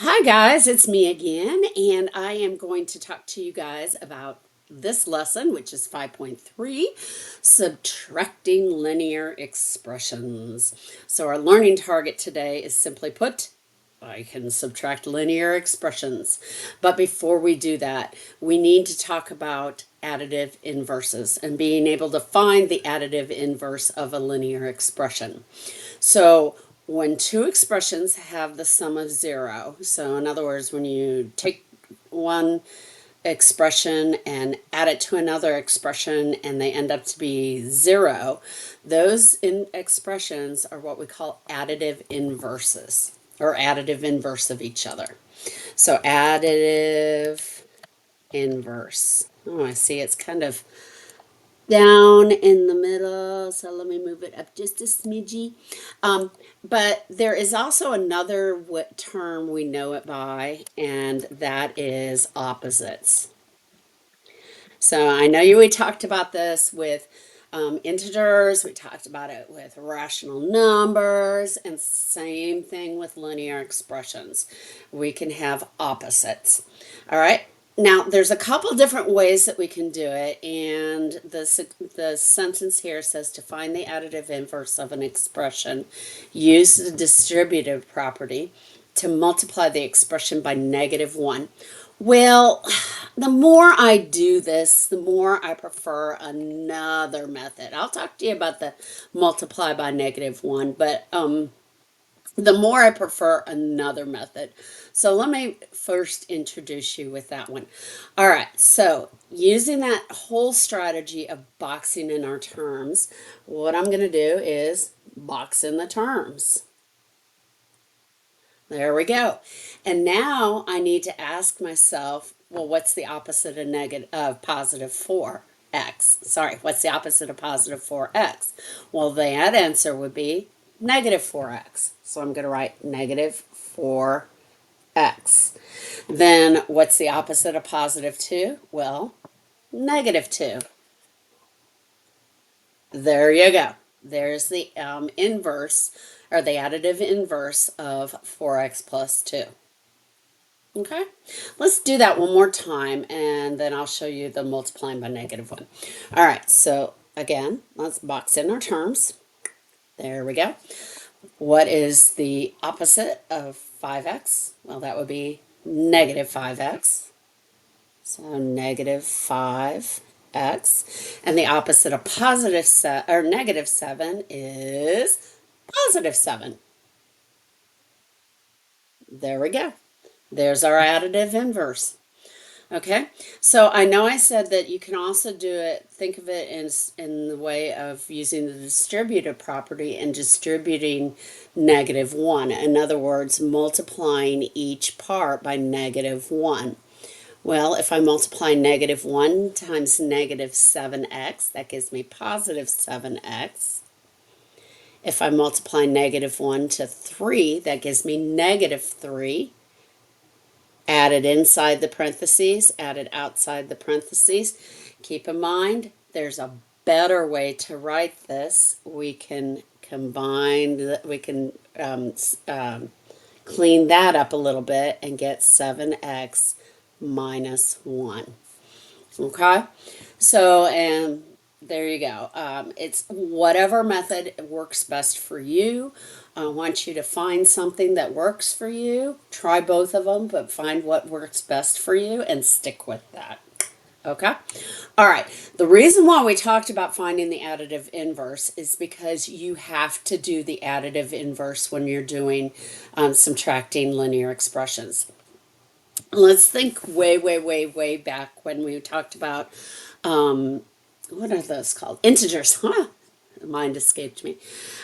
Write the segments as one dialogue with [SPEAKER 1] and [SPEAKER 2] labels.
[SPEAKER 1] Hi, guys, it's me again, and I am going to talk to you guys about this lesson, which is 5.3 subtracting linear expressions. So, our learning target today is simply put, I can subtract linear expressions. But before we do that, we need to talk about additive inverses and being able to find the additive inverse of a linear expression. So when two expressions have the sum of zero, so in other words, when you take one expression and add it to another expression and they end up to be zero, those expressions are what we call additive inverses or additive inverse of each other. So additive inverse. Oh, I see it's kind of down in the middle. So let me move it up just a smidgy. But there is also another term we know it by, and that is opposites. So I know we talked about this with integers, we talked about it with rational numbers, and same thing with linear expressions. We can have opposites. All right. Now, there's a couple different ways that we can do it, and the sentence here says to find the additive inverse of an expression, use the distributive property to multiply the expression by -1. Well, the more I do this, the more I prefer another method. I'll talk to you about the multiply by -1, but the more I prefer another method. So let me first introduce you with that one. All right, so using that whole strategy of boxing in our terms, what I'm going to do is box in the terms. There we go. And now I need to ask myself, well, what's the opposite of negative of positive 4x? Sorry, what's the opposite of positive 4x? Well, that answer would be negative 4x. So I'm going to write negative 4x. Then what's the opposite of positive 2? Well, negative 2. There you go. There's the inverse, or the additive inverse of 4x plus 2. Okay, let's do that one more time and then I'll show you the multiplying by -1. All right, so again, let's box in our terms. There we go. What is the opposite of 5x? Well, that would be negative 5x. So negative 5x. And the opposite of negative 7 is positive 7. There we go. There's our additive inverse. Okay, so I know I said that you can also do it, think of it in the way of using the distributive property and distributing -1. In other words, multiplying each part by -1. Well, if I multiply -1 times -7x, that gives me positive 7x. If I multiply -1 to 3, that gives me -3. Added inside the parentheses, added outside the parentheses. Keep in mind, there's a better way to write this. We can we can clean that up a little bit and get 7x minus 1. Okay? So, and there you go. It's whatever method works best for you. I want you to find something that works for you. Try both of them, but find what works best for you and stick with that. Okay? All right. The reason why we talked about finding the additive inverse is because you have to do the additive inverse when you're doing subtracting linear expressions. Let's think way, way, way, way back when we talked about what are those called? Integers. Huh? The mind escaped me.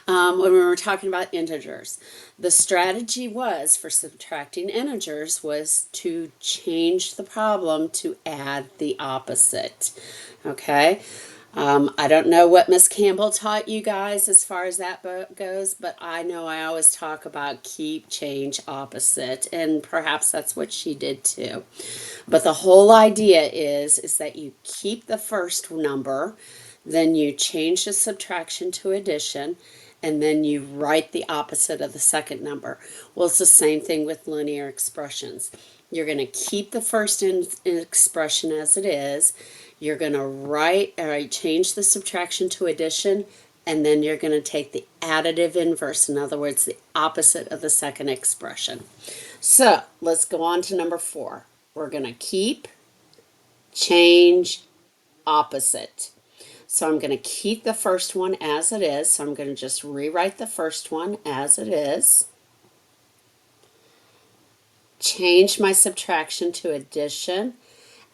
[SPEAKER 1] When we were talking about integers, the strategy was for subtracting integers was to change the problem to add the opposite. Okay. I don't know what Miss Campbell taught you guys as far as that goes, but I know I always talk about keep, change, opposite, and perhaps that's what she did too. But the whole idea is that you keep the first number, then you change the subtraction to addition, and then you write the opposite of the second number. Well, it's the same thing with linear expressions. You're going to keep the first expression as it is. You're going to change the subtraction to addition, and then you're going to take the additive inverse, in other words, the opposite of the second expression. So let's go on to number 4. We're going to keep, change, opposite. So I'm going to keep the first one as it is. So I'm going to just rewrite the first one as it is. Change my subtraction to addition.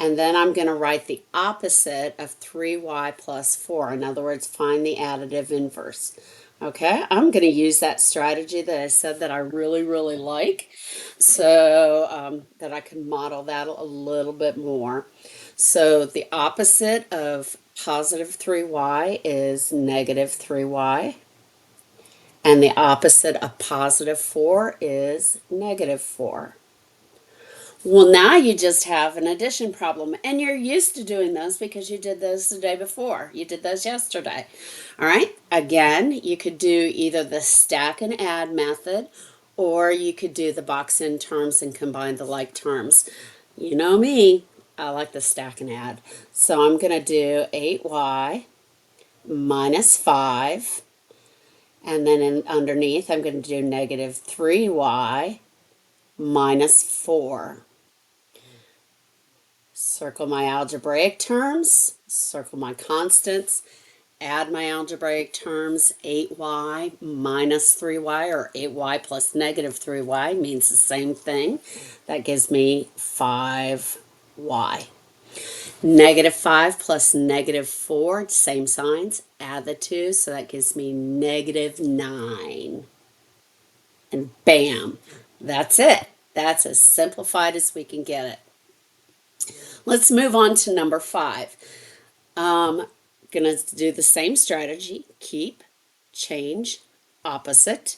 [SPEAKER 1] And then I'm going to write the opposite of 3y plus 4. In other words, find the additive inverse. Okay, I'm going to use that strategy that I said that I really, really like, so that I can model that a little bit more. So the opposite of positive 3y is negative 3y. And the opposite of positive 4 is negative 4. Well, now you just have an addition problem, and you're used to doing those because you did those the day before. You did those yesterday. All right. Again, you could do either the stack and add method, or you could do the box in terms and combine the like terms. You know me, I like the stack and add. So I'm going to do 8y minus 5, and then underneath I'm going to do negative 3y minus 4. Circle my algebraic terms, circle my constants, add my algebraic terms. 8y minus 3y, or 8y plus negative 3y, means the same thing. That gives me 5y. Negative 5 plus negative 4, same signs, add the two, so that gives me negative 9. And bam, that's it. That's as simplified as we can get it. Let's move on to number 5. Gonna do the same strategy. Keep, change, opposite.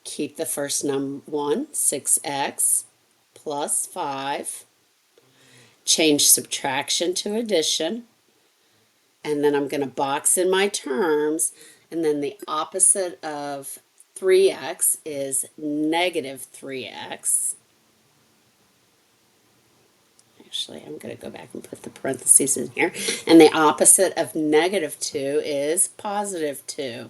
[SPEAKER 1] Keep the first one, 6x plus 5. Change subtraction to addition. And then I'm going to box in my terms. And then the opposite of 3x is negative 3x. Actually, I'm going to go back and put the parentheses in here. And the opposite of negative 2 is positive 2.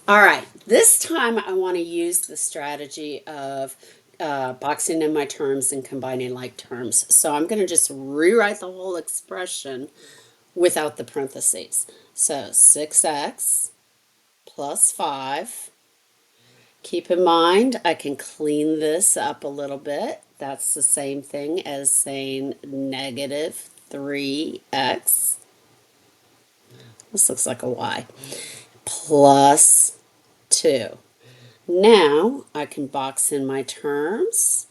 [SPEAKER 1] All right, this time I want to use the strategy of boxing in my terms and combining like terms. So I'm going to just rewrite the whole expression without the parentheses. So 6x plus 5. Keep in mind, I can clean this up a little bit. That's the same thing as saying negative 3x. This looks like a y. Plus 2. Now I can box in my terms.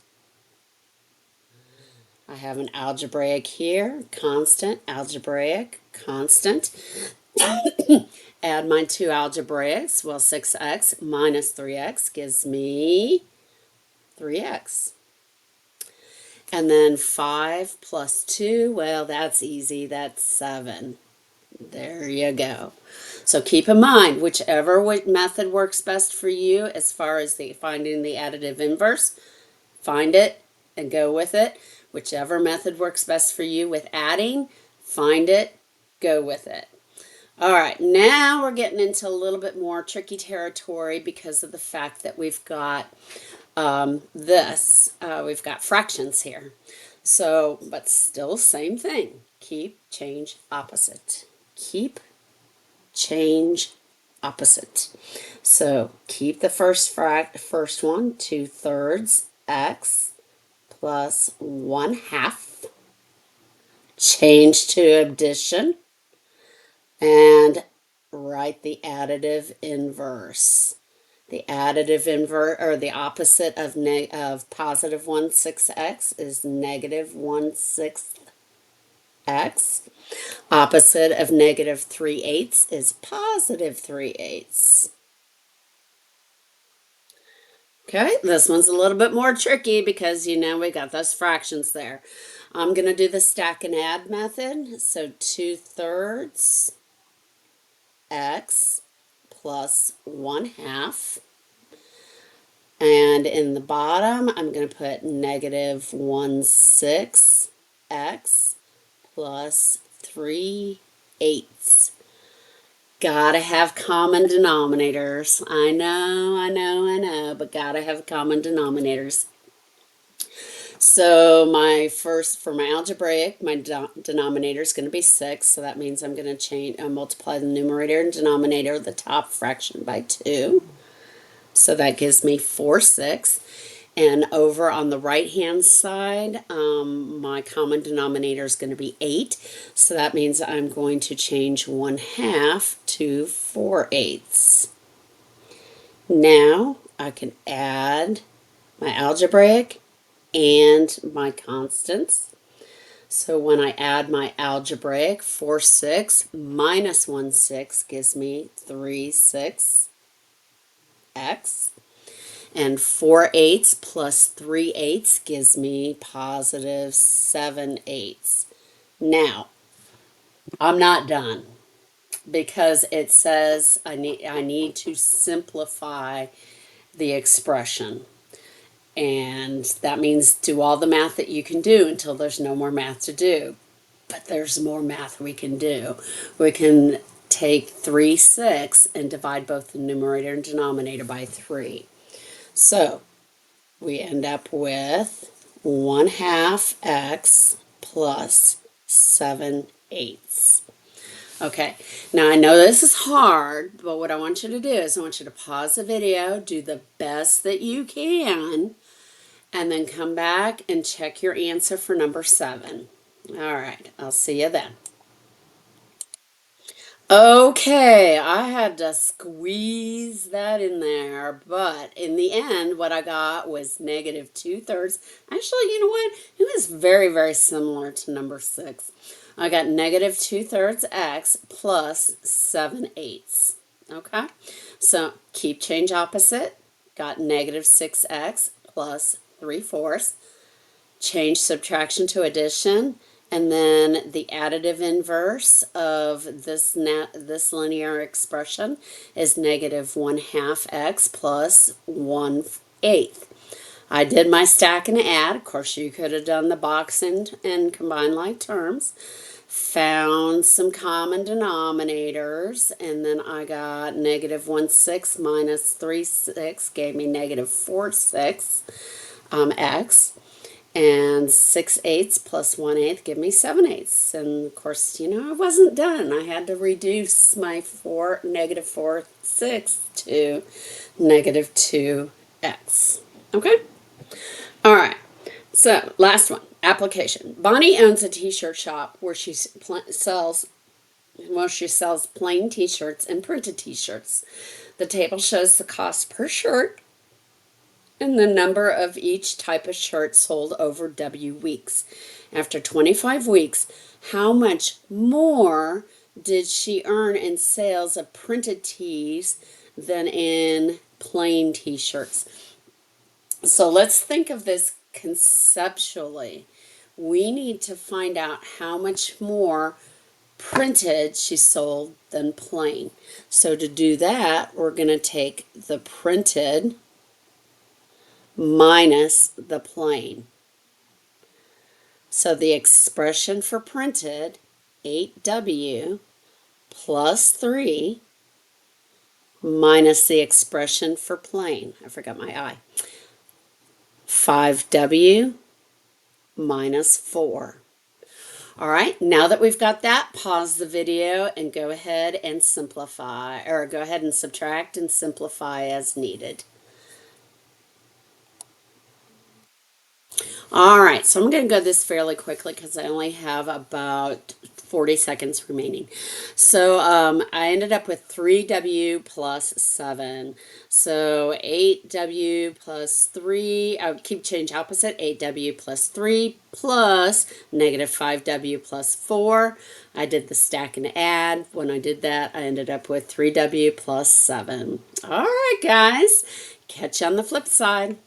[SPEAKER 1] I have an algebraic here, constant, algebraic, constant. Add my two algebraics. Well, 6x minus 3x gives me 3x. And then 5 plus 2, well, that's easy. That's 7. There you go. So keep in mind, whichever method works best for you as far as finding the additive inverse, find it and go with it. Whichever method works best for you with adding, find it, go with it. All right, now we're getting into a little bit more tricky territory because of the fact that we've got we've got fractions here. So, but still same thing. Keep, change, opposite. Keep, change, opposite. So keep the first one, 2/3 x plus 1/2. Change to addition and write the additive inverse. The additive inverse, or the opposite of positive 1/6x, is negative 1/6 x. Opposite of negative 3/8 is positive 3/8. Okay, this one's a little bit more tricky because, we got those fractions there. I'm going to do the stack and add method. So 2/3 x plus 1/2. And in the bottom, I'm going to put negative 1/6x plus 3/8. Gotta have common denominators. I know, but gotta have common denominators. So for my algebraic, my denominator is going to be 6. So that means I'm going to multiply the numerator and denominator, the top fraction, by 2. So that gives me 4/6. And over on the right-hand side, my common denominator is going to be 8. So that means I'm going to change 1/2 to 4/8. Now I can add my algebraic and my constants. So when I add my algebraic, 4/6 minus 1/6 gives me 3/6x. And 4/8 plus 3/8 gives me positive 7/8. Now, I'm not done because it says I need to simplify the expression. And that means do all the math that you can do until there's no more math to do. But there's more math we can do. We can take 3/6 and divide both the numerator and denominator by 3. So we end up with 1/2 x plus 7/8. Okay, now I know this is hard, but what I want you to do is I want you to pause the video, do the best that you can, and then come back and check your answer for number 7. All right, I'll see you then. Okay, I had to squeeze that in there, but in the end, what I got was negative 2/3. Actually, you know what? It was very, very similar to number 6. I got negative 2/3 x plus 7/8. Okay, so keep change opposite. Got negative 6x plus 3/4. Change subtraction to addition. And then the additive inverse of this linear expression is negative 1/2 x plus 1/8. I did my stack and add. Of course, you could have done the box and combined like terms. Found some common denominators, and then I got negative 1/6 minus 3/6 gave me negative 4/6 x. And 6/8 plus 1/8 give me 7/8. And of course, you know, I wasn't done. I had to reduce my negative 4/6 to negative 2x. Okay? All right. So, last one. Application. Bonnie owns a t-shirt shop where she sells plain t-shirts and printed t-shirts. The table shows the cost per shirt and the number of each type of shirt sold over W weeks. After 25 weeks, how much more did she earn in sales of printed tees than in plain t-shirts? So let's think of this conceptually. We need to find out how much more printed she sold than plain. So to do that, we're going to take the printed minus the plain. So the expression for printed, 8W plus 3 minus the expression for plain. I forgot my I. 5W minus 4. All right, now that we've got that, pause the video and go ahead and simplify, or go ahead and subtract and simplify as needed. All right, so I'm going to go this fairly quickly because I only have about 40 seconds remaining. So I ended up with 3W plus 7. So 8W plus 3, I would keep change opposite, 8W plus 3 plus negative 5W plus 4. I did the stack and add. When I did that, I ended up with 3W plus 7. All right, guys, catch you on the flip side.